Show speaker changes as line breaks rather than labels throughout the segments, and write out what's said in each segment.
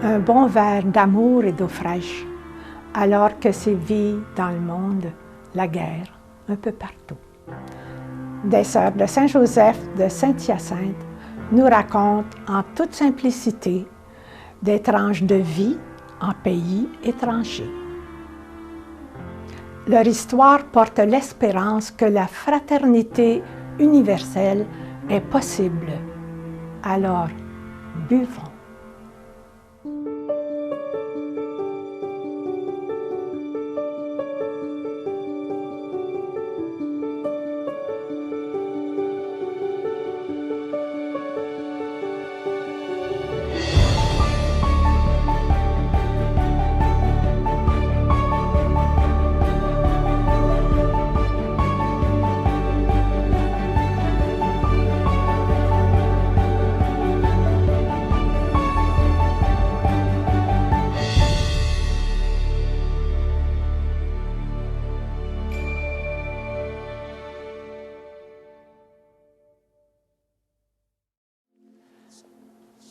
un bon verre d'amour et d'eau fraîche, alors que sévit dans le monde la guerre un peu partout. Des sœurs de Saint-Joseph de Saint-Hyacinthe nous racontent en toute simplicité des tranches de vie en pays étrangers. Leur histoire porte l'espérance que la fraternité universelle est possible. Alors, buvons.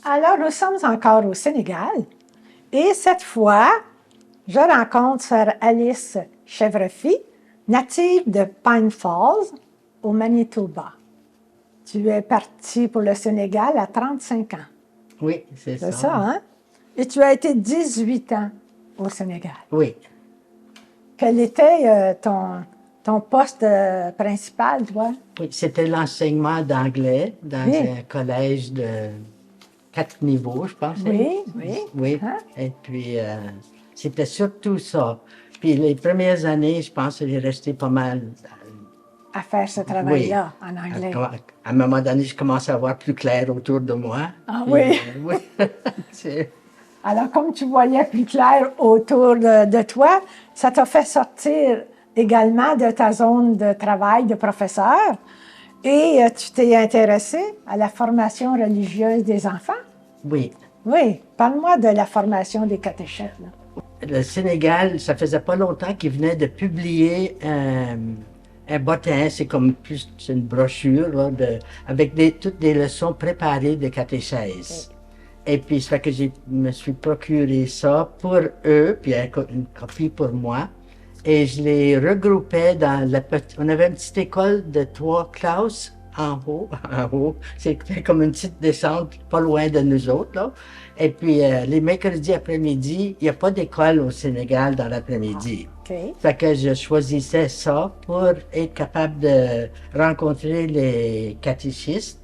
Alors, nous sommes encore au Sénégal et cette fois, je rencontre Sœur Alice Chèvrefille, native de Pine Falls, au Manitoba. Tu es partie pour le Sénégal à 35 ans.
Oui, c'est ça.
C'est ça, hein? Et tu as été 18 ans au Sénégal.
Oui.
Quel était ton poste principal, toi?
Oui, c'était l'enseignement d'anglais dans un collège de 4 niveaux, je pense.
Oui, oui.
Oui.
Hein?
Et puis, c'était surtout ça. Puis les premières années, je pense que j'ai resté pas mal.
À faire ce travail-là en anglais.
À un moment donné, je commençais à voir plus clair autour de moi.
Ah
puis,
oui?
Oui.
Alors, comme tu voyais plus clair autour de toi, ça t'a fait sortir également de ta zone de travail de professeur et tu t'es intéressé à la formation religieuse des enfants?
Oui.
Oui. Parle-moi de la formation des catéchètes. Là.
Le Sénégal, ça faisait pas longtemps qu'il venait de publier un bottin, c'est comme plus une brochure là, avec toutes des leçons préparées de catéchèse. Oui. Et puis, ça fait que je me suis procuré ça pour eux, puis une copie pour moi. Et je les regroupais dans on avait une petite école de 3 classes en haut. C'était comme une petite descente pas loin de nous autres, là. Et puis, les mercredis après-midi, il n'y a pas d'école au Sénégal dans l'après-midi.
Okay.
Fait que je choisissais ça pour être capable de rencontrer les catéchistes,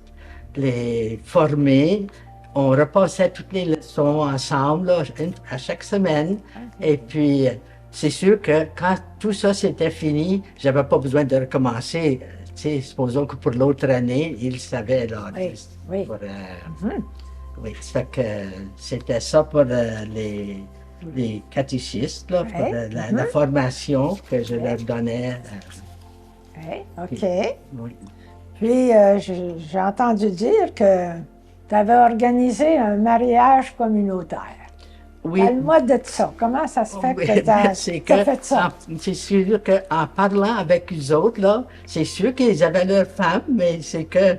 les former. On repassait toutes les leçons ensemble, là, à chaque semaine. Okay. Et puis, c'est sûr que quand tout ça c'était fini, j'avais pas besoin de recommencer. Tu sais, supposons que pour l'autre année, ils savaient, là.
Oui.
Pour, oui, ça fait que c'était ça pour les catéchistes, là, pour la formation que je leur donnais.
Oui, OK. Puis, j'ai entendu dire que tu avais organisé un mariage communautaire.
Oui.
Parle-moi de ça. Comment ça se fait que tu as fait ça?
C'est sûr qu'en parlant avec eux autres, là, c'est sûr qu'ils avaient leur femme, mais c'est que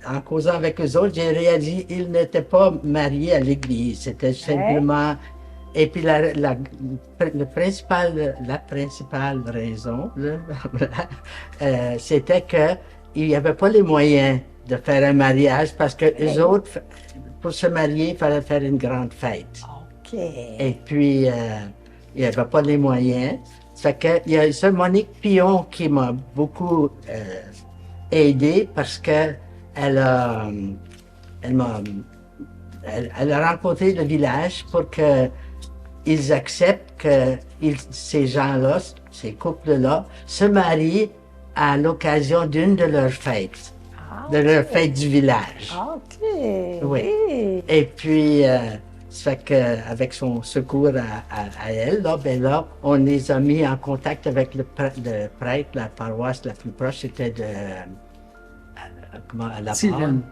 en causant avec eux autres, j'ai réalisé qu'ils n'étaient pas mariés à l'église. C'était simplement... Et puis la principale raison, c'était qu'il n'y avait pas les moyens de faire un mariage parce que eux autres, pour se marier, il fallait faire une grande fête.
OK.
Et puis, il n'y avait pas les moyens. Ça fait qu'il y a ça, Monique Pion, qui m'a beaucoup aidé parce que elle a rencontré le village pour qu'ils acceptent que ces gens-là, ces couples-là, se marient à l'occasion d'une de leurs fêtes. De leur fête du village.
OK.
Oui. Et puis, ça fait qu'avec son secours à elle, là, ben là, on les a mis en contact avec le prêtre, la paroisse la plus proche, c'était de... comment, à la Tilène,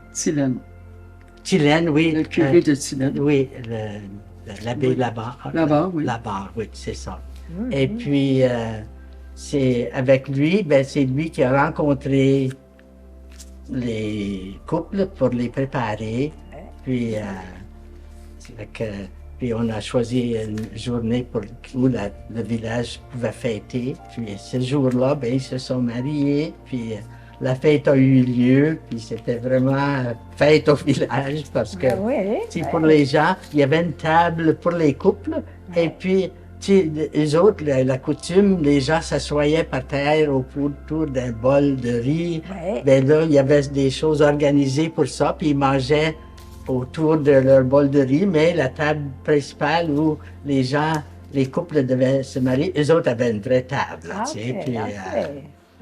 oui.
Le curé de Tilène.
Oui, l'abbé Labarre.
Labarre, oui.
Labarre, oui, c'est ça. Et puis, c'est avec lui, ben c'est lui qui a rencontré les couples pour les préparer. Puis, Fait que, puis on a choisi une journée où le village pouvait fêter. Puis ce jour-là, ben, ils se sont mariés. Puis la fête a eu lieu. Puis c'était vraiment fête au village parce que pour les gens, il y avait une table pour les couples. Et puis, les autres, la coutume, les gens s'assoyaient par terre autour d'un bol de riz. Ben là, il y avait des choses organisées pour ça. Puis ils mangeaient autour de leur bol de riz, mais la table principale où les gens, les couples devaient se marier, eux autres avaient une vraie table. Puis,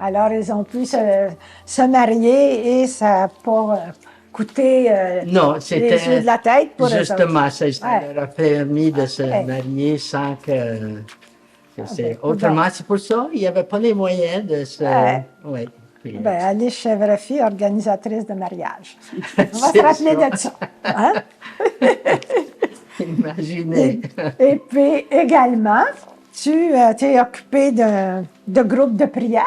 alors, ils ont pu se marier et ça n'a pas coûté
non,
les yeux de la tête pour eux autres.
Justement, ça leur a permis de se marier sans que... Autrement, c'est pour ça, il n'y avait pas les moyens de se...
Alice Chèvrefille, organisatrice de mariage. On va se rappeler de ça. Hein?
Imaginez.
Et puis également, tu t'es occupé de groupes de prière.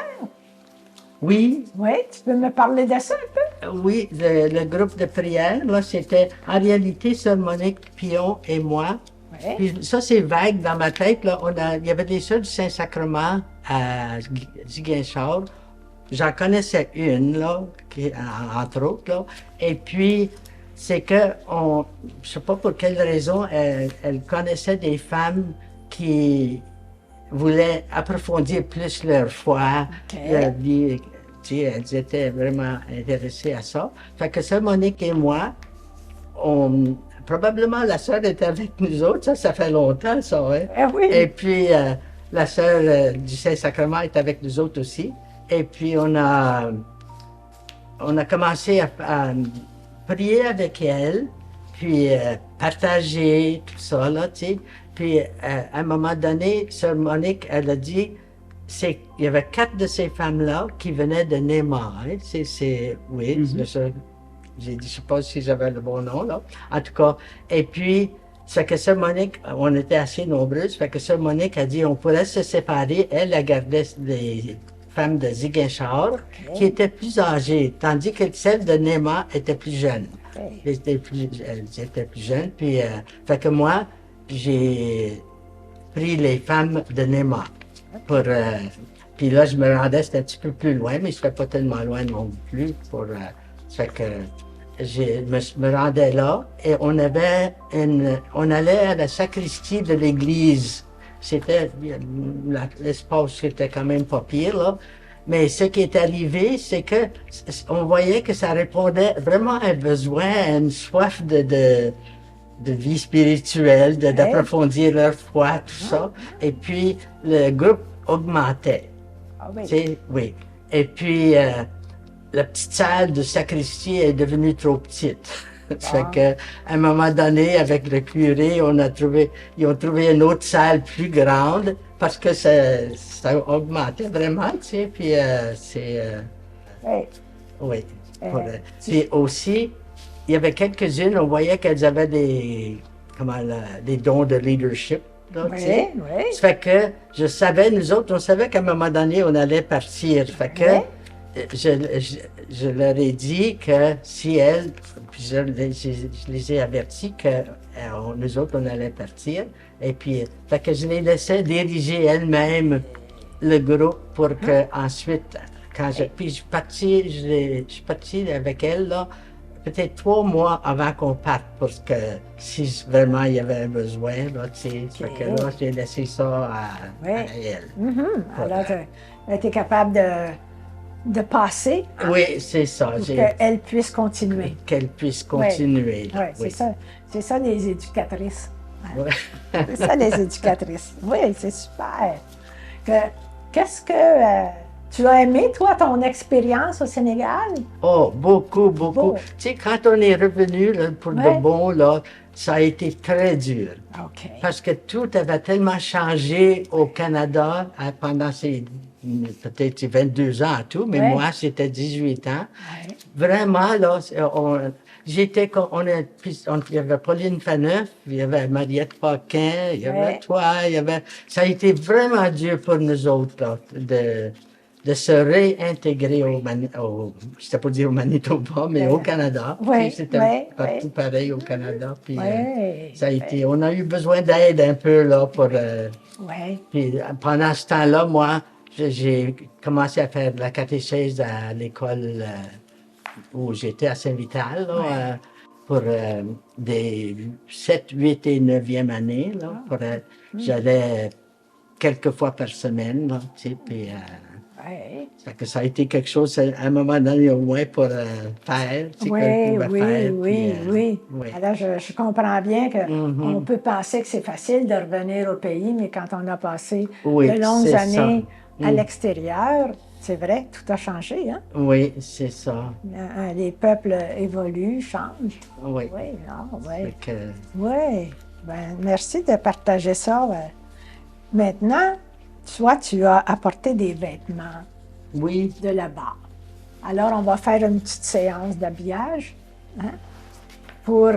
Oui.
Oui, tu peux me parler de ça un peu?
Oui, le groupe de prière, là, c'était en réalité Sœur Monique Pion et moi. Puis ça, c'est vague dans ma tête. Là. Il y avait des sœurs du Saint-Sacrement à Ziguinchor. J'en connaissais une, là, entre autres, là. Et puis, c'est que, je ne sais pas pour quelle raison, elle connaissait des femmes qui voulaient approfondir plus leur foi, leur vie. Elles étaient vraiment intéressées à ça. Fait que ça, Monique et moi, probablement la sœur était avec nous autres, ça fait longtemps, ça, hein? Et puis, la sœur du Saint-Sacrement est avec nous autres aussi. Et puis, on a commencé à prier avec elle, puis partager tout ça, là, tu sais. Puis, à un moment donné, Sœur Monique, elle a dit, il y avait 4 de ces femmes-là qui venaient de Néma, hein. J'ai dit, je ne sais pas si j'avais le bon nom, là. En tout cas, et puis, c'est que Sœur Monique, on était assez nombreuses, fait que Sœur Monique a dit, on pourrait se séparer. Elle gardait les femmes de Ziguinchor qui étaient plus âgées, tandis que celles de Néma étaient plus jeunes. Elles étaient plus jeunes, puis fait que moi, j'ai pris les femmes de Néma pour... puis là, je me rendais, c'était un petit peu plus loin, mais je ne serais pas tellement loin non plus pour... fait que je me rendais là et on allait à la sacristie de l'église. L'espace était quand même pas pire, là. Mais ce qui est arrivé, c'est que on voyait que ça répondait vraiment à un besoin, à une soif de vie spirituelle, d'approfondir leur foi, tout ça. Et puis, le groupe augmentait. Oui. Et puis, la petite salle de sacristie est devenue trop petite. Ça fait qu'à un moment donné, avec le curé, ils ont trouvé une autre salle plus grande parce que ça augmentait vraiment, tu sais, puis oui. Puis aussi, il y avait quelques-unes, on voyait qu'elles avaient des dons de leadership. Là, ça fait que je savais, nous autres, on savait qu'à un moment donné, on allait partir. Ça fait que je leur ai dit que si elles, puis je les ai avertis que nous autres, on allait partir. Et puis, fait que je les laissais diriger elles-mêmes le groupe pour que ensuite, puis je suis parti avec elles, là, peut-être 3 mois avant qu'on parte, parce que si vraiment il y avait un besoin, là, tu sais, fait que là, j'ai laissé ça à elle.
Alors, tu été capable de passer.
Oui, c'est ça.
Pour qu'elle puisse continuer.
Qu'elle puisse continuer.
Oui, c'est ça les éducatrices. C'est ça les éducatrices. Oui, c'est super. Qu'est-ce que tu as aimé, toi, ton expérience au Sénégal?
Oh, beaucoup. Tu sais, quand on est revenu là, pour de bon, là, ça a été très dur. Parce que tout avait tellement changé au Canada pendant ces peut-être 22 ans en tout, mais moi, c'était 18 ans. Vraiment, là, il y avait Pauline Faneuf, il y avait Mariette Paquin, il y avait toi, ça a été vraiment dur pour nous autres, là, de se réintégrer je pas dire au Manitoba, mais au Canada.
Oui,
C'était
oui,
partout
oui.
pareil au Canada. Puis
Oui,
ça a été, on a eu besoin d'aide un peu là pour.
oui.
Puis pendant ce temps-là, moi, j'ai commencé à faire de la catéchèse à l'école où j'étais à Saint-Vital, là,
Ouais.
pour des 7, 8 et 9e année. Là, j'allais quelques fois par semaine, là, tu sais, puis
Oui,
ça a été quelque chose, à un moment donné au moins, pour faire, tu sais, qu'on
oui,
pouvait
oui,
faire.
oui,
Puis,
oui.
oui.
Alors, je comprends bien qu'on
Mhm.
peut penser que c'est facile de revenir au pays, mais quand on a passé
Oui,
de longues
c'est ça.
années à
Mm.
l'extérieur, c'est vrai, tout a changé, hein?
Oui, c'est ça.
Les peuples évoluent, changent.
Oui.
Oui, ah, oui.
Fait que,
Oui. Ben, merci de partager ça. Maintenant, toi, tu as apporté des vêtements
oui,
de là-bas. Alors, on va faire une petite séance d'habillage, hein, pour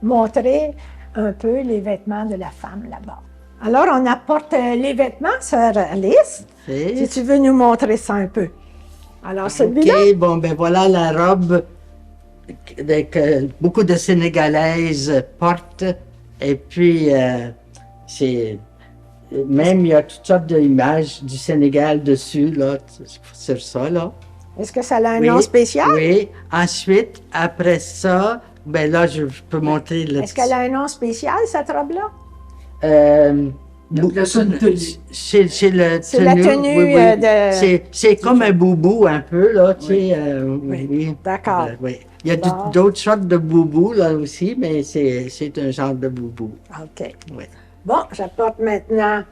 montrer un peu les vêtements de la femme là-bas. Alors, on apporte les vêtements, sœur Alice. Si tu veux nous montrer ça un peu. Alors, celui-là,
OK, bon, ben voilà la robe que beaucoup de Sénégalaises portent. Et puis, c'est. Même, il y a toutes sortes d'images du Sénégal dessus, là, sur ça, là.
est-ce que ça a un
Oui,
nom spécial?
oui. Ensuite, après ça, ben là, je peux montrer le
Est-ce qu'elle a un nom spécial, cette robe-là?
C'est une tenue.
C'est le
C'est la tenue
oui, oui.
de...
C'est comme un boubou un peu, là, tu sais.
Oui.
Oui.
D'accord.
Oui. Il y a
Bon.
d'autres sortes de boubou, là aussi, mais c'est un genre de boubou.
OK.
Oui.
Bon, j'apporte maintenant...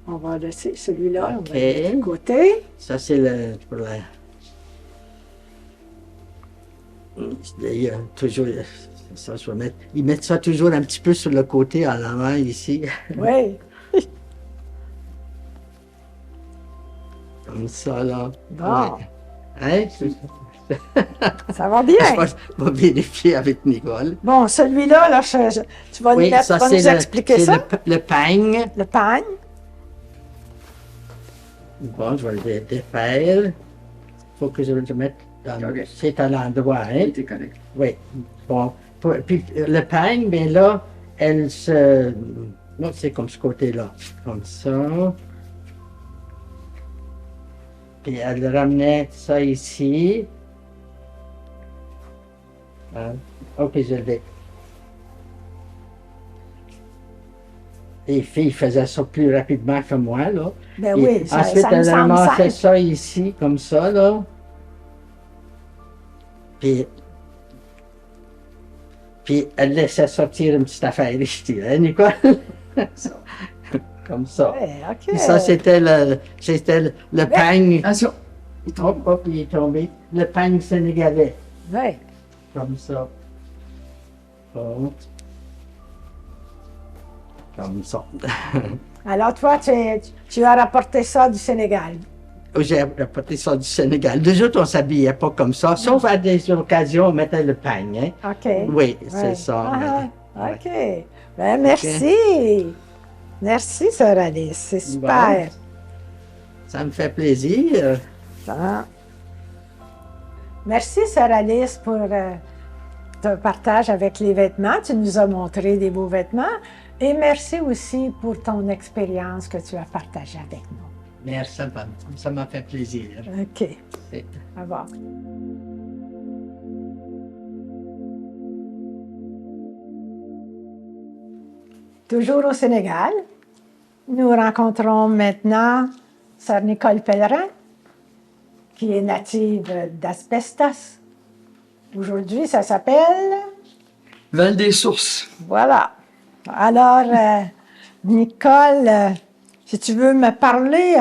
On va laisser celui-là, on
OK.
va le mettre de côté.
Ça, c'est le. Pour la... Il y a toujours. Ça, je vais mettre. Ils mettent ça toujours un petit peu sur le côté en l'avant ici.
Oui.
Comme ça, là.
Bon.
Ouais. Hein?
Ça va bien.
Je vais vérifier avec Nicole.
Bon, celui-là, là, tu vas,
Oui,
mettre,
ça,
vas
c'est
nous expliquer ça.
le peigne.
Le pagne.
Bon, je vais le défaire. Il faut que je le mette dans
Ok.
c'est à l'endroit, hein?
T'es correct.
Oui. Bon. Puis le peigne, bien là, elle se. Non, c'est comme ce côté-là. Comme ça. Puis elle ramenait ça ici. Hein? OK, je l'ai. Les filles faisaient ça plus rapidement que moi, là.
Ben
Et
oui,
ensuite,
ça me
elle
semble
ramassait
simple.
ça ici, comme ça, là. Puis elle laissait sortir une petite affaire ici, hein, Nicole? Comme ça.
Ouais, OK.
Puis ça, c'était le peigne.
Attention.
Hop, hop, il est tombé. Le peigne sénégalais.
Ouais.
Comme ça. Bon. Comme ça.
Alors, toi, tu as rapporté ça du Sénégal.
J'ai apporté ça du Sénégal. Nous autres, on ne s'habillait pas comme ça. Sauf à des occasions, on mettait le peigne. Hein?
OK.
Oui, c'est
Ouais.
ça.
Ah,
mais-
OK. Ben, merci. Merci, sœur Alice. C'est super.
Ça me fait plaisir.
Ah. Merci, sœur Alice, pour ton partage avec les vêtements. Tu nous as montré des beaux vêtements. Et merci aussi pour ton expérience que tu as partagée avec nous.
Merci, ça m'a fait plaisir.
OK.
C'est-
Au revoir. Toujours au Sénégal, nous rencontrons maintenant sœur Nicole Pellerin, qui est native d'Asbestas. Aujourd'hui, ça s'appelle...
Val des Sources.
Voilà. Alors, Nicole, si tu veux me parler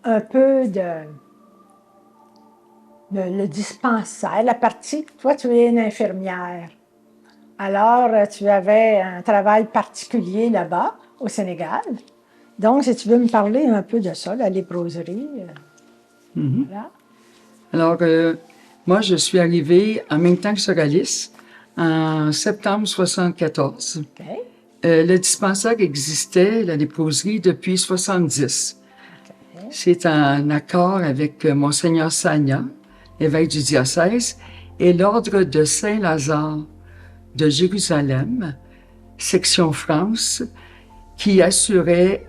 un peu le dispensaire, la partie, toi, tu es une infirmière. Alors, tu avais un travail particulier là-bas, au Sénégal. Donc, si tu veux me parler un peu de ça, la léproserie. Voilà.
Alors, moi, je suis arrivée en même temps que Sœur Alice, en septembre 74.
OK.
Le dispensaire existait, la léproserie, depuis 70. C'est en accord avec Monseigneur Sagna, évêque du diocèse, et l'Ordre de Saint-Lazare de Jérusalem, section France, qui assurait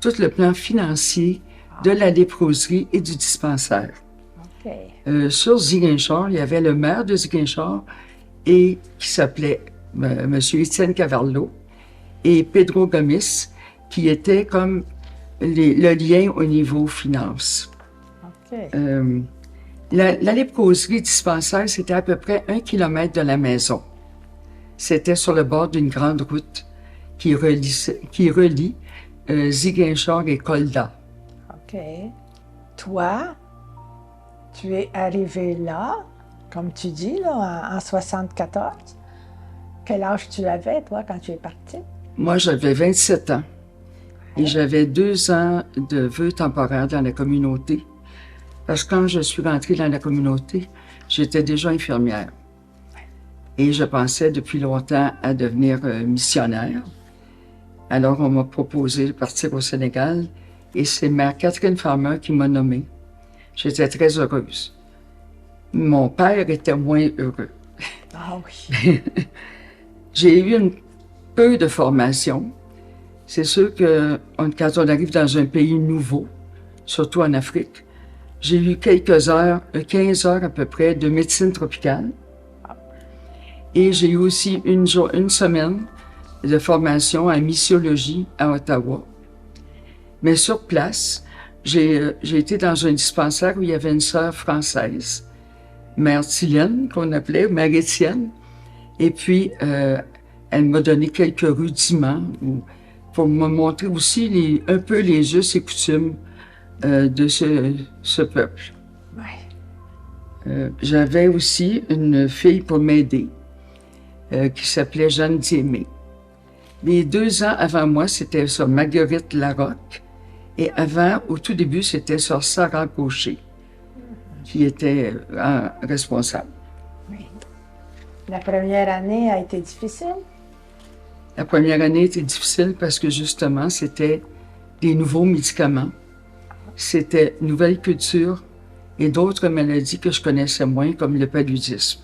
tout le plan financier de la léproserie et du dispensaire. Sur Ziguinchor, il y avait le maire de Ziguinchor et qui s'appelait M. Étienne Cavarlo et Pedro Gomis, qui était comme le lien au niveau finance. La léproserie dispensaire, c'était à peu près 1 kilomètre de la maison. C'était sur le bord d'une grande route qui relie Ziguinchor et Kolda.
OK. Toi, tu es arrivé là, comme tu dis, là, en 74. Quel âge tu avais, toi, quand tu es parti?
Moi, j'avais 27 ans. Et j'avais 2 ans de vœux temporaires dans la communauté. Parce que quand je suis rentrée dans la communauté, j'étais déjà infirmière. Et je pensais depuis longtemps à devenir missionnaire. Alors, on m'a proposé de partir au Sénégal et c'est Mère Catherine Farmer qui m'a nommée. J'étais très heureuse. Mon père était moins heureux.
Ah oui.
J'ai eu peu de formation. C'est sûr que quand on arrive dans un pays nouveau, surtout en Afrique, j'ai eu quelques heures, 15 heures à peu près, de médecine tropicale. Et j'ai eu aussi une semaine de formation en missiologie à Ottawa. Mais sur place, j'ai été dans un dispensaire où il y avait une sœur française, Mère Tilène, qu'on appelait, Mère Étienne. Et puis, elle m'a donné quelques rudiments pour me montrer aussi un peu les us et coutumes de ce peuple. J'avais aussi une fille pour m'aider qui s'appelait Jeanne Diémé. Les 2 ans avant moi, c'était sur Marguerite Larocque. Et avant, au tout début, c'était sur Sarah Gaucher, qui était responsable.
Oui. La première année a été difficile?
La première année était difficile parce que justement, c'était des nouveaux médicaments. C'était une nouvelle culture et d'autres maladies que je connaissais moins, comme le paludisme.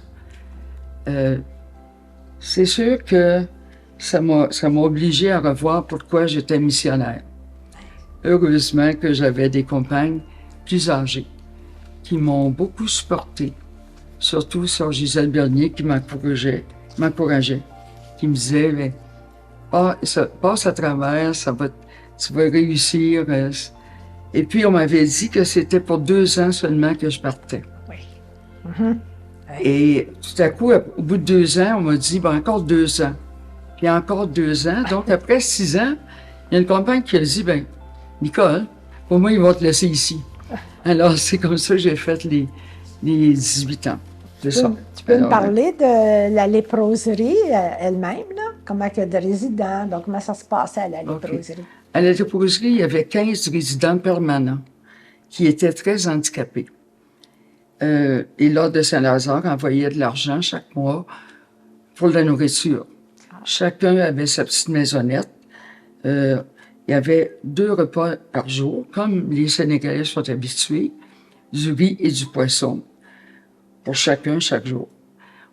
C'est sûr que ça m'a obligé à revoir pourquoi j'étais missionnaire. Heureusement que j'avais des compagnes plus âgées qui m'ont beaucoup supporté, surtout Sœur Gisèle Bernier qui m'encourageait, qui me disait passe à travers, tu vas réussir. Et puis on m'avait dit que c'était pour 2 ans seulement que je partais.
Oui.
Et tout à coup, au bout de 2 ans, on m'a dit encore 2 ans. Puis encore 2 ans. Donc après 6 ans, il y a une compagne qui a dit Nicole, pour moi, ils vont te laisser ici. Alors, c'est comme ça que j'ai fait les 18 ans.
Tu peux me parler de la léproserie elle-même, là? Comment il y a de résidents? Donc, comment ça se passait à la léproserie?
Okay. À la léproserie, il y avait 15 résidents permanents qui étaient très handicapés. Et l'Ordre de Saint-Lazare envoyait de l'argent chaque mois pour la nourriture. Chacun avait sa petite maisonnette. Il y avait 2 repas par jour, comme les Sénégalais sont habitués, du riz et du poisson, pour chacun chaque jour.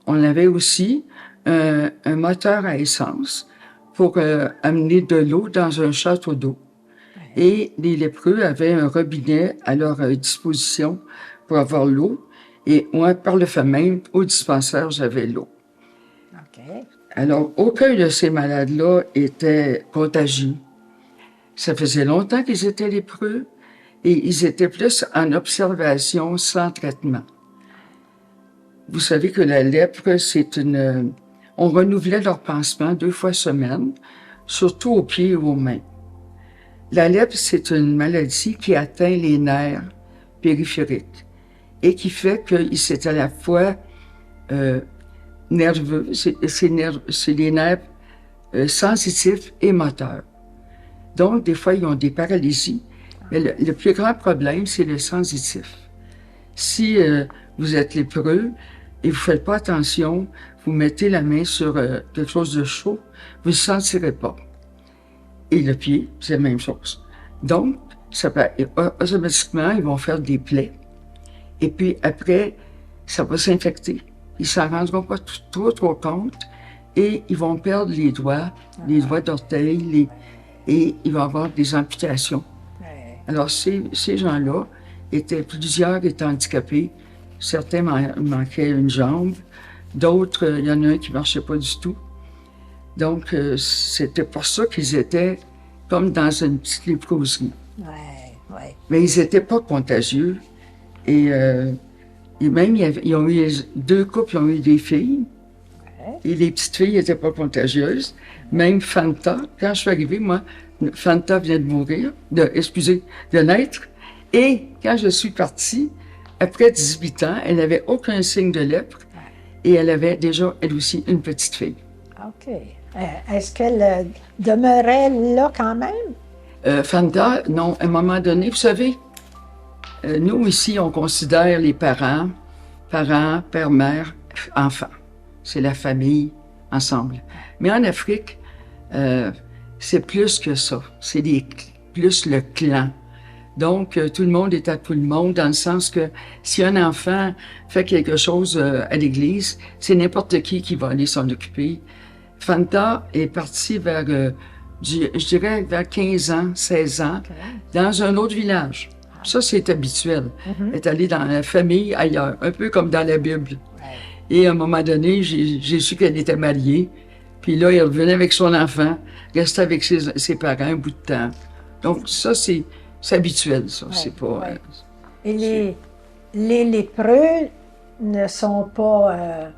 On avait aussi un moteur à essence pour amener de l'eau dans un château d'eau. Et les lépreux avaient un robinet à leur disposition pour avoir l'eau. Et moi, par le fait même, au dispensaire, j'avais l'eau.
Okay.
Alors, aucun de ces malades-là était contagieux. Ça faisait longtemps qu'ils étaient lépreux et ils étaient plus en observation sans traitement. Vous savez que la lèpre, on renouvelait leur pansement 2 fois semaine, surtout aux pieds et aux mains. La lèpre, c'est une maladie qui atteint les nerfs périphériques et qui fait que c'est à la fois nerveux, c'est les nerfs sensitifs et moteurs. Donc, des fois, ils ont des paralysies. Mais le plus grand problème, c'est le sensitif. Si vous êtes lépreux et vous ne faites pas attention, vous mettez la main sur quelque chose de chaud, vous ne sentirez pas. Et le pied, c'est la même chose. Donc, automatiquement, ils vont faire des plaies. Et puis après, ça va s'infecter. Ils s'en rendront pas trop compte. Et ils vont perdre les doigts d'orteil, et ils vont avoir des amputations. Alors, ces gens-là, plusieurs étaient handicapés. Certains manquaient une jambe. D'autres, il y en a un qui marchait pas du tout. Donc, c'était pour ça qu'ils étaient comme dans une petite léproserie. Mais ils n'étaient pas contagieux. Et même, ils ont eu 2 couples, ils ont eu des filles. Et les petites filles n'étaient pas contagieuses. Même Fanta, quand je suis arrivée, moi, Fanta venait de naître. Et quand je suis partie, après 18 ans, elle n'avait aucun signe de lèpre. Et elle avait déjà, elle aussi, une petite fille.
OK. Est-ce qu'elle demeurait là quand même?
Fanta, non, à un moment donné, vous savez, nous ici, on considère les parents, père, mère, enfants. C'est la famille ensemble. Mais en Afrique, c'est plus que ça. C'est plus le clan. Donc, tout le monde est à tout le monde, dans le sens que si un enfant fait quelque chose à l'église, c'est n'importe qui va aller s'en occuper. Fanta est partie vers, je dirais, vers 15 ans, 16 ans, dans un autre village. Ça, c'est habituel. Elle est allée dans la famille ailleurs, un peu comme dans la Bible. Et à un moment donné, j'ai su qu'elle était mariée. Puis là, elle revenait avec son enfant, restait avec ses parents un bout de temps. Donc ça, c'est habituel, ça. C'est pas...
Et les lépreux ne sont pas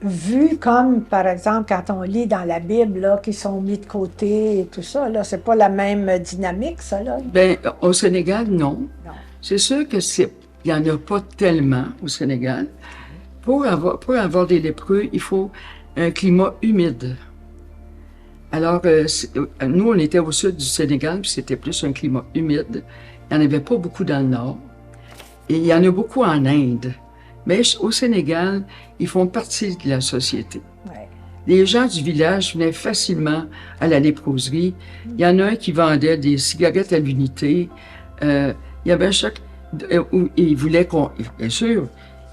vus comme, par exemple, quand on lit dans la Bible, là, qu'ils sont mis de côté et tout ça. Là, c'est pas la même dynamique, ça, là?
Bien, au Sénégal, non. C'est sûr que il y en a pas tellement au Sénégal. Pour avoir des lépreux, il faut un climat humide. Alors, nous, on était au sud du Sénégal, puis c'était plus un climat humide. Il n'y en avait pas beaucoup dans le nord. Et il y en a beaucoup en Inde. Mais au Sénégal, ils font partie de la société. Les gens du village venaient facilement à la léproserie. Il y en a un qui vendait des cigarettes à l'unité. Il y avait il voulait bien sûr,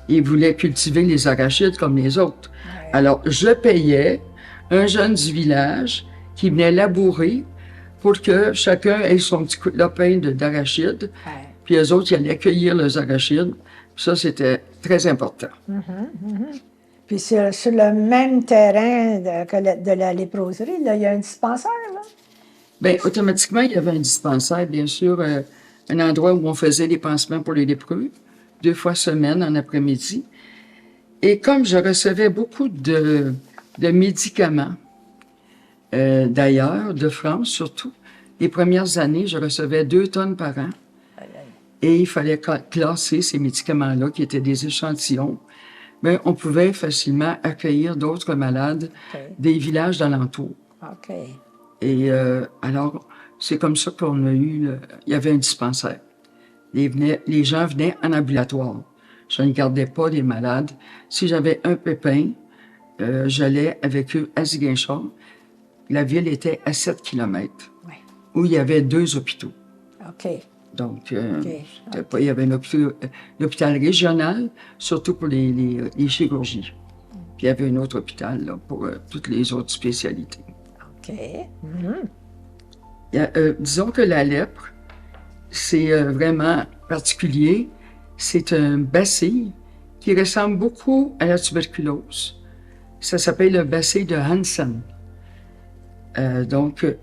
il voulait cultiver les arachides comme les autres. Alors, je payais un jeune du village qui venait labourer pour que chacun ait son petit lopin d'arachides. Puis eux autres, ils allaient cueillir les arachides. Ça, c'était très important.
Puis sur le même terrain de la léproserie, là, il y a un dispensaire, là?
Bien, automatiquement, il y avait un dispensaire, bien sûr, un endroit où on faisait les pansements pour les lépreux, 2 fois semaine en après-midi. Et comme je recevais beaucoup de médicaments, d'ailleurs, de France surtout, les premières années, je recevais 2 tonnes par an. Et il fallait classer ces médicaments-là, qui étaient des échantillons. Mais on pouvait facilement accueillir d'autres malades des villages d'alentour. Et alors, c'est comme ça qu'on a eu... il y avait un dispensaire. Les gens venaient en ambulatoire. Je ne gardais pas les malades. Si j'avais un pépin, j'allais avec eux à Ziguinchor. La ville était à 7 kilomètres, où il y avait 2 hôpitaux. Donc, il y avait un hôpital régional, surtout pour les chirurgies. Puis il y avait un autre hôpital là, pour toutes les autres spécialités. Disons que la lèpre, c'est vraiment particulier. C'est un bacille qui ressemble beaucoup à la tuberculose. Ça s'appelle le bacille de Hansen.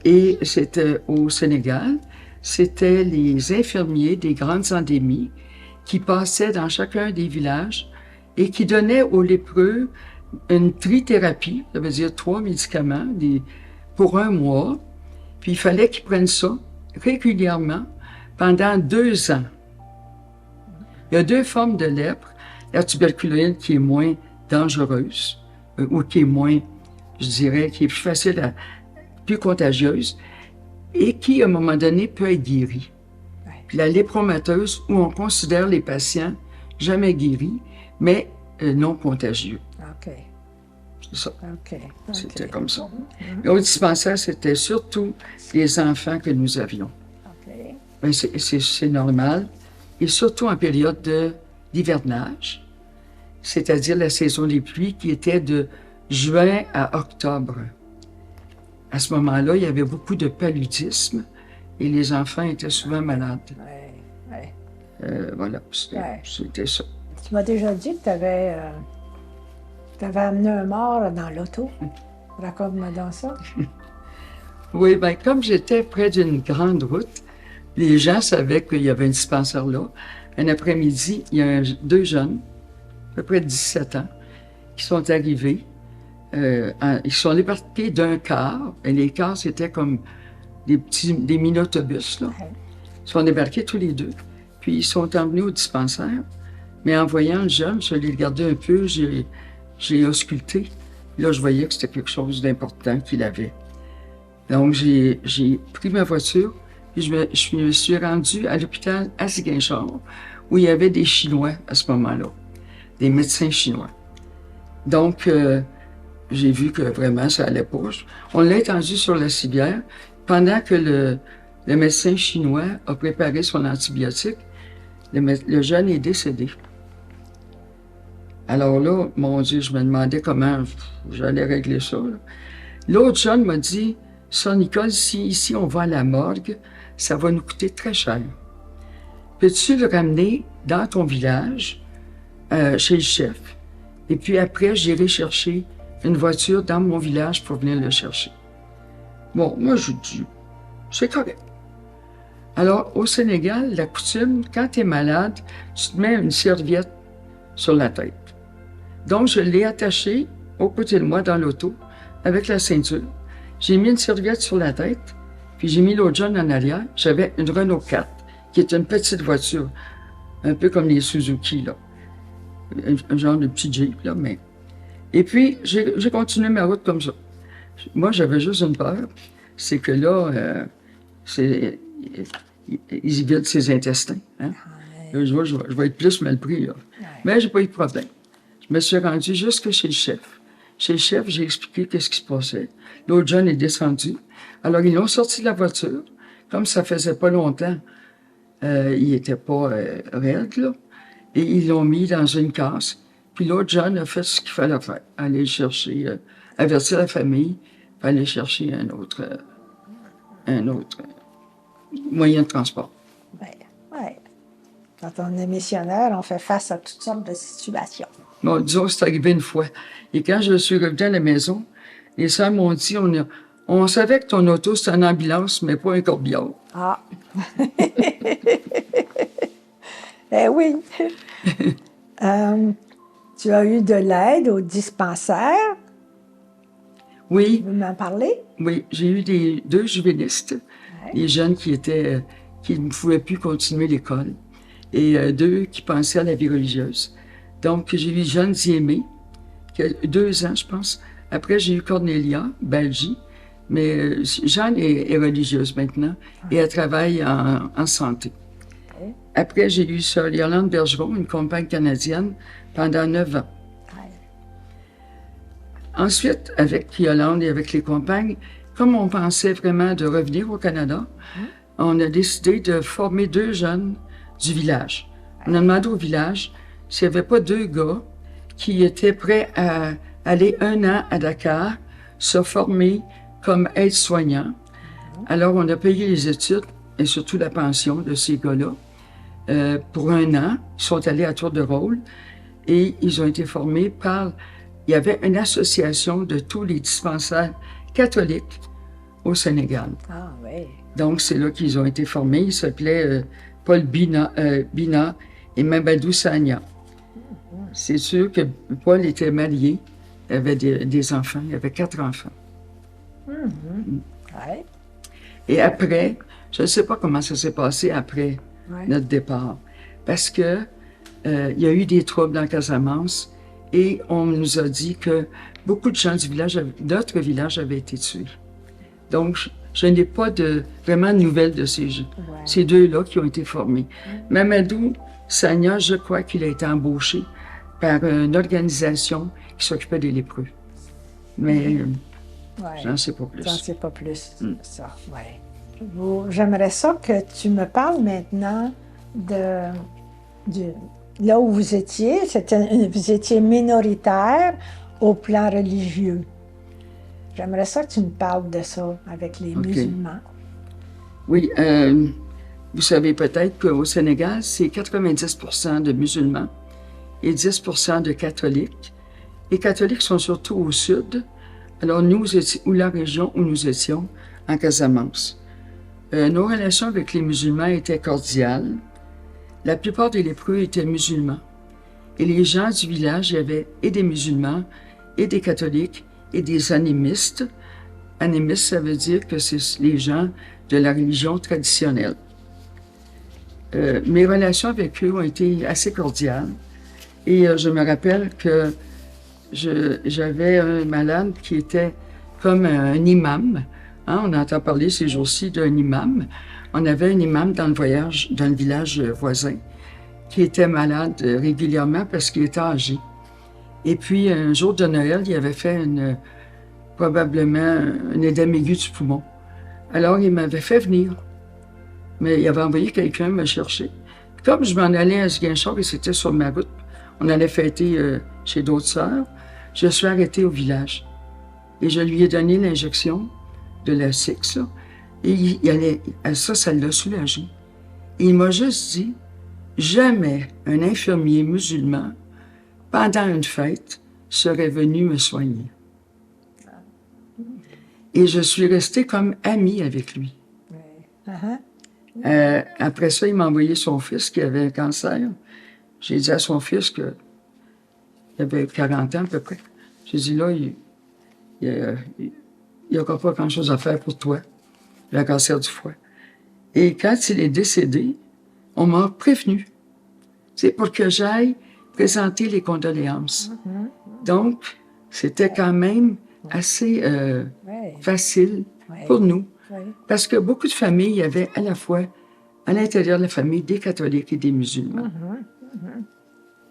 Et c'était au Sénégal. C'était les infirmiers des grandes endémies qui passaient dans chacun des villages et qui donnaient aux lépreux une trithérapie, ça veut dire 3 médicaments pour 1 mois. Puis il fallait qu'ils prennent ça régulièrement pendant 2 ans. Il y a 2 formes de lèpre. La tuberculose qui est moins dangereuse, ou qui est moins, je dirais, qui est plus facile plus contagieuse, et qui, à un moment donné, peut être guérie. Puis la lépromateuse, où on considère les patients jamais guéris, mais non contagieux. C'est ça. C'était comme ça. Et au dispensaire, c'était surtout les enfants que nous avions. Ben, c'est normal. Et surtout en période d'hivernage, c'est-à-dire la saison des pluies qui était de juin à octobre. À ce moment-là, il y avait beaucoup de paludisme et les enfants étaient souvent malades.
Ouais.
Voilà, c'était ça.
Tu m'as déjà dit que tu avais amené un mort dans l'auto. Raconte-moi donc ça.
Oui, bien, comme j'étais près d'une grande route, les gens savaient qu'il y avait un dispensaire là. Un après-midi, il y a deux jeunes, à peu près 17 ans, qui sont arrivés. Ils sont débarqués d'un car, et les cars, c'était comme des mini-autobus, là. Ils sont débarqués tous les deux, puis ils sont emmenés au dispensaire. Mais en voyant le jeune, je l'ai regardé un peu, j'ai ausculté. Là, je voyais que c'était quelque chose d'important qu'il avait. Donc, j'ai pris ma voiture, puis je me suis rendu à l'hôpital à Ziguinchor, où il y avait des Chinois à ce moment-là, des médecins chinois. Donc, j'ai vu que vraiment, ça allait pas. On l'a étendu sur la civière pendant que le médecin chinois a préparé son antibiotique. Le jeune est décédé. Alors là, mon Dieu, je me demandais comment j'allais régler ça. L'autre jeune m'a dit, « Ça, Nicole, si ici on va à la morgue, ça va nous coûter très cher. Peux-tu le ramener dans ton village, chez le chef? Et puis après, j'irai chercher une voiture dans mon village pour venir le chercher. » Bon, moi, je dis, c'est correct. Alors, au Sénégal, la coutume, quand tu es malade, tu te mets une serviette sur la tête. Donc, je l'ai attaché au côté de moi dans l'auto avec la ceinture. J'ai mis une serviette sur la tête, puis j'ai mis l'autre jeune en arrière. J'avais une Renault 4, qui est une petite voiture, un peu comme les Suzuki, là. Un genre de petit Jeep, là, mais... Et puis, j'ai continué ma route comme ça. Moi, j'avais juste une peur, c'est que là, ils y vident ses intestins. Hein? Là, je vais être plus mal pris, là. Mais j'ai pas eu de problème. Je me suis rendu jusque chez le chef. Chez le chef, j'ai expliqué qu'est-ce qui se passait. L'autre jeune est descendu. Alors, ils l'ont sorti de la voiture. Comme ça faisait pas longtemps, il était pas raide, là. Et ils l'ont mis dans une casse. Puis l'autre jeune a fait ce qu'il fallait faire. Aller chercher, avertir la famille, puis aller chercher un autre moyen de transport.
Oui. Quand on est missionnaire, on fait face à toutes sortes de situations.
Bon, disons, c'est arrivé une fois. Et quand je suis revenu à la maison, les sœurs m'ont dit, on savait que ton auto, c'était une ambulance, mais pas un corbillard.
Ah! Eh oui! Tu as eu de l'aide au dispensaire?
Oui.
Tu veux m'en parler?
Oui, j'ai eu deux juvénistes, des jeunes qui ne pouvaient plus continuer l'école, et deux qui pensaient à la vie religieuse. Donc, j'ai eu Jeanne Diémé, qui a 2 ans, je pense. Après, j'ai eu Cornelia Balgi, mais Jeanne est religieuse maintenant, et elle travaille en santé. Après, j'ai eu Sœur Yolande Bergeron, une compagne canadienne, pendant 9 ans. Ensuite, avec Yolande et avec les compagnes, comme on pensait vraiment de revenir au Canada, on a décidé de former 2 jeunes du village. On a demandé au village s'il n'y avait pas 2 gars qui étaient prêts à aller 1 an à Dakar, se former comme aides-soignants. Alors, on a payé les études et surtout la pension de ces gars-là pour 1 an. Ils sont allés à tour de rôle et ils ont été formés par... Il y avait une association de tous les dispensaires catholiques au Sénégal.
Ah oui.
Donc, c'est là qu'ils ont été formés. Ils s'appelaient Paul Bina et Mamadou Sagna. C'est sûr que Paul était marié, il avait des enfants, il avait 4 enfants.
Ouais.
Et après, je ne sais pas comment ça s'est passé après notre départ, parce que il y a eu des troubles en Casamance et on nous a dit que beaucoup de gens du village, notre village avait été tués. Donc, je n'ai pas vraiment de nouvelles de ces 2-là qui ont été formés. Mamadou Sagna, je crois qu'il a été embauché par une organisation qui s'occupait des lépreux. Mais j'en sais pas plus.
J'en sais pas plus, ça, oui. J'aimerais ça que tu me parles maintenant là où vous étiez. Vous étiez minoritaire au plan religieux. J'aimerais ça que tu me parles de ça avec les musulmans.
Oui, vous savez peut-être qu'au Sénégal, c'est 90% de musulmans et 10% de catholiques. Les catholiques sont surtout au sud, alors ou la région où nous étions, en Casamance. Nos relations avec les musulmans étaient cordiales. La plupart des lépreux étaient musulmans. Et les gens du village, il y avait et des musulmans, et des catholiques, et des animistes. Animistes, ça veut dire que c'est les gens de la religion traditionnelle. Mes relations avec eux ont été assez cordiales. Et je me rappelle que j'avais un malade qui était comme un imam. Hein, on entend parler ces jours-ci d'un imam. On avait un imam dans le village voisin qui était malade régulièrement parce qu'il était âgé. Et puis, un jour de Noël, il avait fait probablement un édème aigu du poumon. Alors, il m'avait fait venir. Mais il avait envoyé quelqu'un me chercher. Comme je m'en allais à Ziguinchor et c'était sur ma route, on allait fêter chez d'autres sœurs, je suis arrêtée au village. Et je lui ai donné l'injection de la Six, là, et ça l'a soulagé. Et il m'a juste dit, jamais un infirmier musulman, pendant une fête, serait venu me soigner. Et je suis restée comme amie avec lui. Après ça, il m'a envoyé son fils qui avait un cancer. J'ai dit à son fils qu'il avait 40 ans à peu près. J'ai dit, là, il n'y aura pas grand-chose à faire pour toi, le cancer du foie. Et quand il est décédé, on m'a prévenu. C'est pour que j'aille présenter les condoléances. Donc, c'était quand même assez facile pour nous. Parce que beaucoup de familles, il y avait à la fois, à l'intérieur de la famille, des catholiques et des musulmans.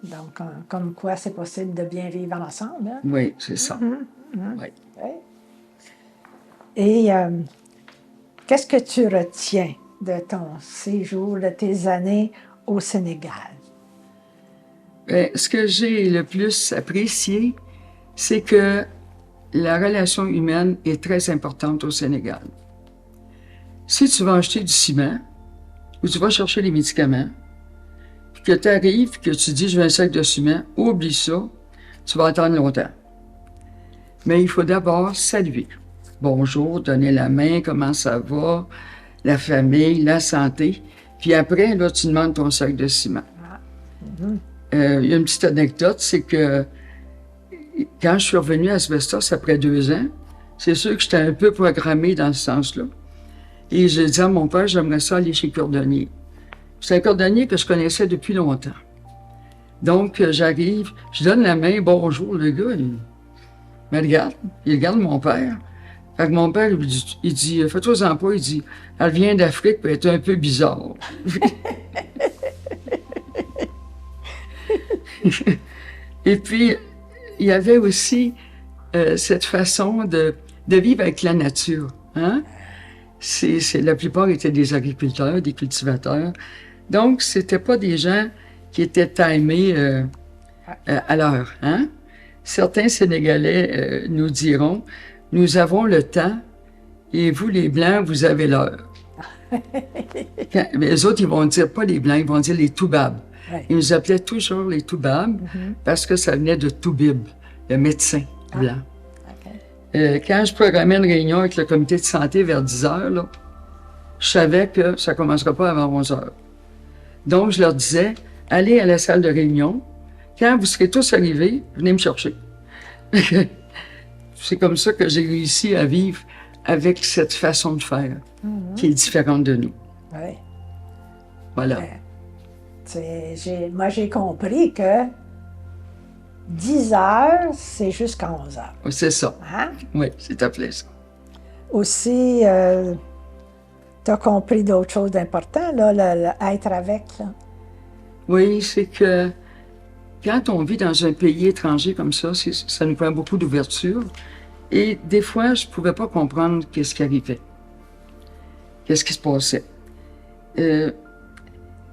Donc, comme quoi c'est possible de bien vivre ensemble. Hein?
Oui, c'est ça. Oui.
Et qu'est-ce que tu retiens de ton séjour, de tes années au Sénégal?
Ce que j'ai le plus apprécié, c'est que la relation humaine est très importante au Sénégal. Si tu vas acheter du ciment ou tu vas chercher les médicaments, puis que tu arrives, que tu dis « je veux un sac de ciment », oublie ça, tu vas attendre longtemps. Mais il faut d'abord saluer. Bonjour, donner la main, comment ça va, la famille, la santé. Puis après, là, tu demandes ton sac de ciment. Il y a une petite anecdote, c'est que quand je suis revenu à Asbestos après 2 ans, c'est sûr que j'étais un peu programmée dans ce sens-là. Et j'ai dit à mon père, j'aimerais ça aller chez le cordonnier. C'est un cordonnier que je connaissais depuis longtemps. Donc, j'arrive, je donne la main, bonjour, le gars, il me regarde, il regarde mon père. Fait que mon père, il dit, fais-toi-en pas, il dit, elle vient d'Afrique, puis elle est un peu bizarre. Et puis, il y avait aussi cette façon de vivre avec la nature. Hein? La plupart étaient des agriculteurs, des cultivateurs. Donc, c'était pas des gens qui étaient timés à l'heure. Hein? Certains Sénégalais nous diront, nous avons le temps et vous, les Blancs, vous avez l'heure. Mais les autres, ils vont dire pas les Blancs, ils vont dire les Toubabs. Ouais. Ils nous appelaient toujours les Toubabs parce que ça venait de Toubib, le médecin blanc. Okay. Quand je programmais une réunion avec le comité de santé vers 10 heures, là, je savais que ça ne commencerait pas avant 11 heures. Donc, je leur disais, allez à la salle de réunion. Quand vous serez tous arrivés, venez me chercher. C'est comme ça que j'ai réussi à vivre avec cette façon de faire qui est différente de nous.
Oui.
Voilà.
Moi, j'ai compris que 10 heures, c'est jusqu'à 11 heures.
C'est ça.
Hein?
Oui, c'est appelé ça.
Aussi, tu as compris d'autres choses d'importantes, là, être avec. Là.
Oui, c'est que quand on vit dans un pays étranger comme ça, ça nous prend beaucoup d'ouverture. Et des fois, je ne pouvais pas comprendre qu'est-ce qui arrivait. qu'est-ce qui se passait.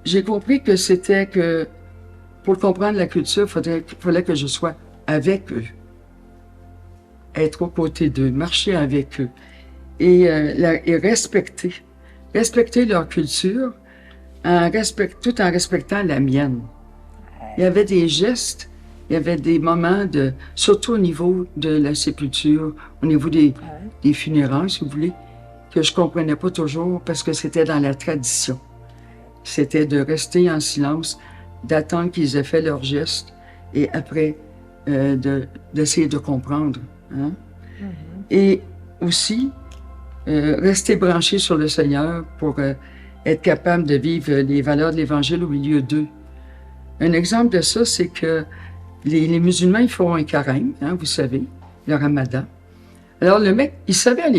J'ai compris que c'était que, pour comprendre la culture, il fallait que je sois avec eux. Être aux côtés d'eux, marcher avec eux. Et respecter. Respecter leur culture, tout en respectant la mienne. Il y avait des gestes, il y avait des moments, surtout au niveau de la sépulture, au niveau des funérailles, si vous voulez, que je comprenais pas toujours parce que c'était dans la tradition. C'était de rester en silence, d'attendre qu'ils aient fait leurs gestes et après d'essayer de comprendre. Hein? Et aussi, rester branché sur le Seigneur pour être capable de vivre les valeurs de l'Évangile au milieu d'eux. Un exemple de ça, c'est que les musulmans, ils font un carême, hein, vous savez, le ramadan. Alors, le mec, il savait,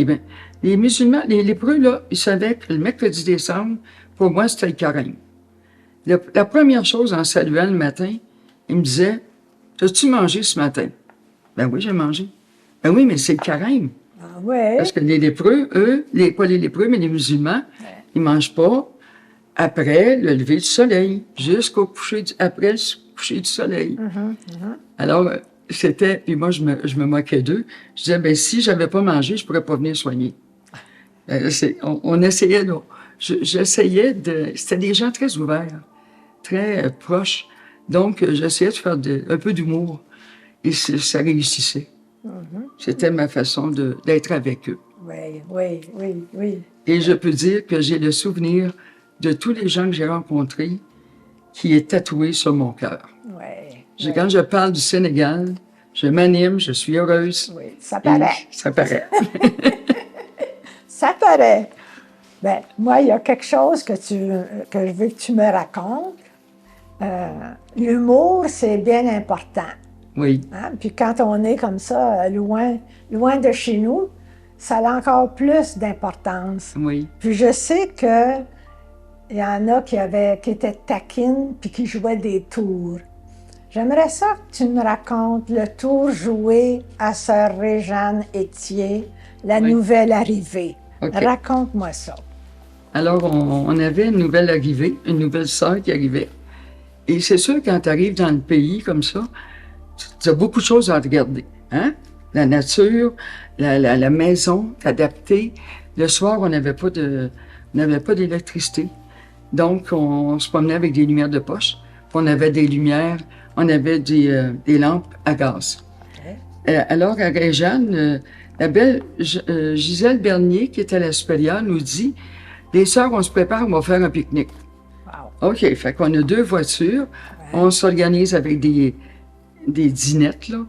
les musulmans, les lépreux, là, ils savaient que le mercredi décembre, pour moi, c'était le carême. La première chose, en saluant le matin, il me disait, « As-tu mangé ce matin? » Ben oui, j'ai mangé. Ben oui, mais c'est le carême.
Ah ouais.
Parce que les lépreux, eux, pas les lépreux, mais les musulmans, ils mangent pas après le lever du soleil, jusqu'au après le coucher du soleil. Alors, c'était, puis moi, je me moquais d'eux. Je disais, ben si j'avais pas mangé, je pourrais pas venir soigner. On essayait, j'essayais c'était des gens très ouverts, très proches. Donc, j'essayais de faire un peu d'humour. Et ça réussissait. C'était ma façon d'être avec eux.
Oui.
Et je peux dire que j'ai le souvenir de tous les gens que j'ai rencontrés qui est tatoué sur mon cœur. Quand je parle du Sénégal, je m'anime, je suis heureuse.
Oui, ça paraît.
Ça paraît.
Ça paraît. Ben, moi, il y a quelque chose que je veux que tu me racontes. L'humour, c'est bien important.
Oui.
Hein? Puis quand on est comme ça, loin de chez nous, ça a encore plus d'importance.
Oui.
Puis je sais que il y en a qui étaient taquines puis qui jouaient des tours. J'aimerais ça que tu me racontes le tour joué à sœur Réjeanne Étier, la nouvelle arrivée. Okay. Raconte-moi ça.
Alors, on avait une nouvelle arrivée, une nouvelle sœur qui arrivait. Et c'est sûr, quand tu arrives dans le pays comme ça, tu as beaucoup de choses à regarder. Hein? La nature, la maison, t'adapter. Le soir, on n'avait pas d'électricité. Donc, on se promenait avec des lumières de poche. Puis on avait des lumières, on avait des lampes à gaz. Okay. Alors, à Réjeanne, la belle Gisèle Bernier, qui était la supérieure, nous dit « Les sœurs, on se prépare, on va faire un pique-nique. Wow. » OK, fait qu'on a 2 voitures. Ouais. On s'organise avec des dînettes, là.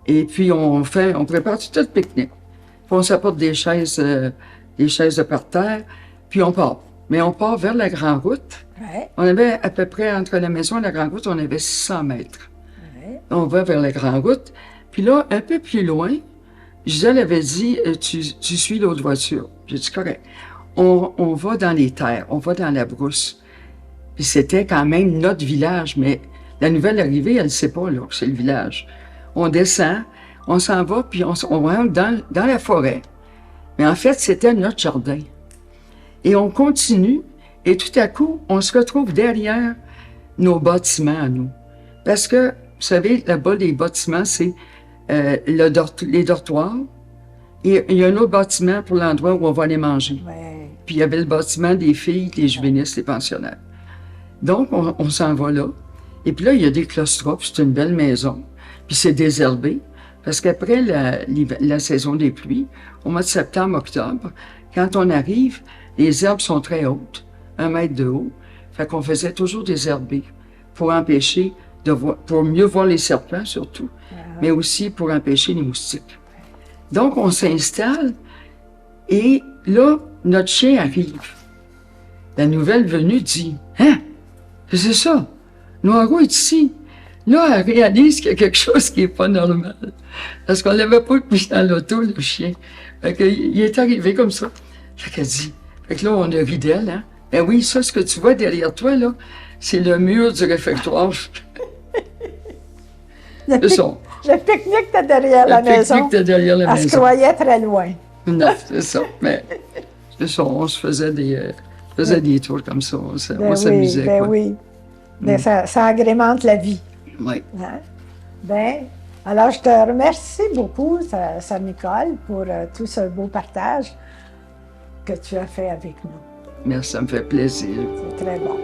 Et puis, on prépare tout le pique-nique. Puis, on s'apporte des chaises de parterre, puis on part. Mais on part vers la Grande Route. Ouais. On avait à peu près, entre la maison et la Grande Route, on avait 600 mètres. Ouais. On va vers la Grande Route. Puis là, un peu plus loin, Gisèle avait dit, tu suis l'autre voiture. J'ai dit, correct. On va dans les terres, on va dans la brousse. Puis c'était quand même notre village, mais la nouvelle arrivée, elle ne sait pas, là, que c'est le village. On descend, on s'en va, puis on rentre dans la forêt. Mais en fait, c'était notre jardin. Et on continue, et tout à coup, on se retrouve derrière nos bâtiments à nous. Parce que, vous savez, là-bas, les bâtiments, c'est les dortoirs. Et il y a un autre bâtiment pour l'endroit où on va aller manger. Ouais. Puis il y avait le bâtiment des filles, les juvénistes, les pensionnaires. Donc, on s'en va là. Et puis là, il y a des claustrophes, c'est une belle maison. Puis c'est désherbé. Parce qu'après la saison des pluies, au mois de septembre, octobre, quand on arrive, les herbes sont très hautes, 1 mètre de haut. Fait qu'on faisait toujours désherber pour empêcher pour mieux voir les serpents surtout, mais aussi pour empêcher les moustiques. Donc, on s'installe et là, notre chien arrive. La nouvelle venue dit, « Hein? C'est ça? Noirot est ici. » Là, elle réalise qu'il y a quelque chose qui n'est pas normal. Parce qu'on ne l'avait pas mis dans l'auto, le chien. Fait qu'il est arrivé comme ça. Fait qu'elle dit, fait que là, on a ri d'elle, hein. Ben oui, ça, ce que tu vois derrière toi, là, c'est le mur du réfectoire.
Le pique-nique était derrière la maison.
Le pique-nique était derrière la maison.
Elle se croyait très loin.
Non, c'est ça. Mais On se faisait des tours comme ça. On
Ben
s'amusait.
oui, ben
quoi.
oui. Ben, ça agrémente la vie.
Oui.
Hein? Ben, alors, je te remercie beaucoup, Sœur Nicole, pour tout ce beau partage que tu as fait avec nous.
Merci, ça me fait plaisir.
C'est très bon.